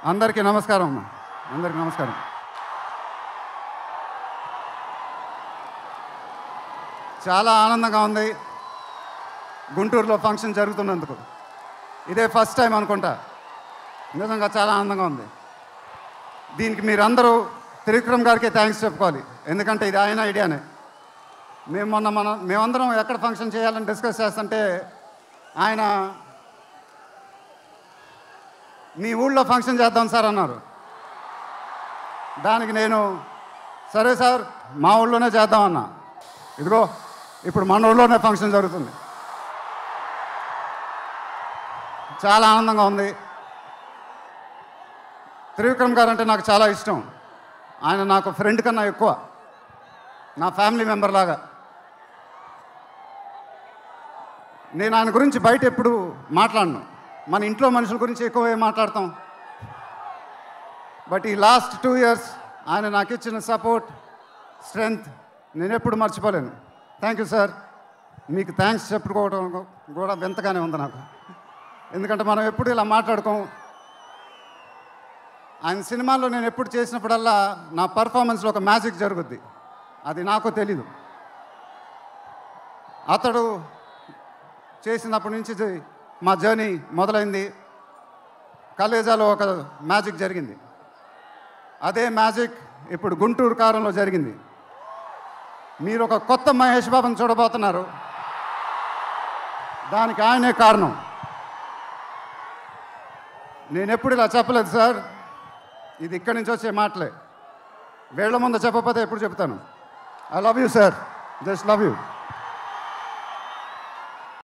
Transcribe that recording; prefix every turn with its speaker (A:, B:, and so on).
A: అందరికీ నమస్కారం అమ్మా. అందరికీ నమస్కారం. చాలా ఆనందంగా ఉంది గుంటూరులో ఫంక్షన్ జరుగుతున్నందుకు. ఇదే ఫస్ట్ టైం అనుకుంటా. నిజంగా చాలా ఆనందంగా ఉంది. దీనికి మీరందరూ త్రివిక్రమ్ గారికి థ్యాంక్స్ చెప్పుకోవాలి. ఎందుకంటే ఇది ఆయన ఐడియానే. మేమందరం ఎక్కడ ఫంక్షన్ చేయాలని డిస్కస్ చేస్తుంటే ఆయన మీ ఊళ్ళో ఫంక్షన్ చేద్దాం సార్ అన్నారు. దానికి నేను సరే సార్ మా ఊళ్ళోనే చేద్దామన్నా. ఇదిగో ఇప్పుడు మన ఊళ్ళోనే ఫంక్షన్ జరుగుతుంది. చాలా ఆనందంగా ఉంది. త్రివిక్రమ్ గారు అంటే నాకు చాలా ఇష్టం. ఆయన నాకు ఫ్రెండ్ కన్నా ఎక్కువ, నా ఫ్యామిలీ మెంబర్ లాగా. నేను ఆయన గురించి బయట ఎప్పుడు మాట్లాడను. మన ఇంట్లో మనుషుల గురించి ఎక్కువ మాట్లాడతాం. బట్ ఈ లాస్ట్ 2 years ఆయన నాకు ఇచ్చిన సపోర్ట్, స్ట్రెంగ్త్ నేను ఎప్పుడు మర్చిపోలేను. Thank you sir. మీకు థ్యాంక్స్ చెప్పుకోవడం కూడా వింతగానే ఉంది నాకు. ఎందుకంటే మనం ఎప్పుడు ఇలా మాట్లాడుకోం. ఆయన సినిమాల్లో నేను ఎప్పుడు చేసినప్పుడల్లా నా పర్ఫార్మెన్స్లో ఒక మ్యాజిక్ జరుగుద్ది. అది నాకు తెలీదు. అతడు చేసినప్పటి నుంచి మా జర్నీ మొదలైంది. కలేజాలో ఒక మ్యాజిక్ జరిగింది. అదే మ్యాజిక్ ఇప్పుడు గుంటూరు కారంలో జరిగింది. మీరు ఒక కొత్త మహేష్ బాబుని చూడబోతున్నారు. దానికి ఆయనే కారణం. నేను ఎప్పుడు ఇలా చెప్పలేదు సార్. ఇది ఇక్కడి నుంచి వచ్చే మాటలే. వేళ్ల ముందు చెప్పకపోతే ఎప్పుడు చెప్తాను. I love you sir. Just love you.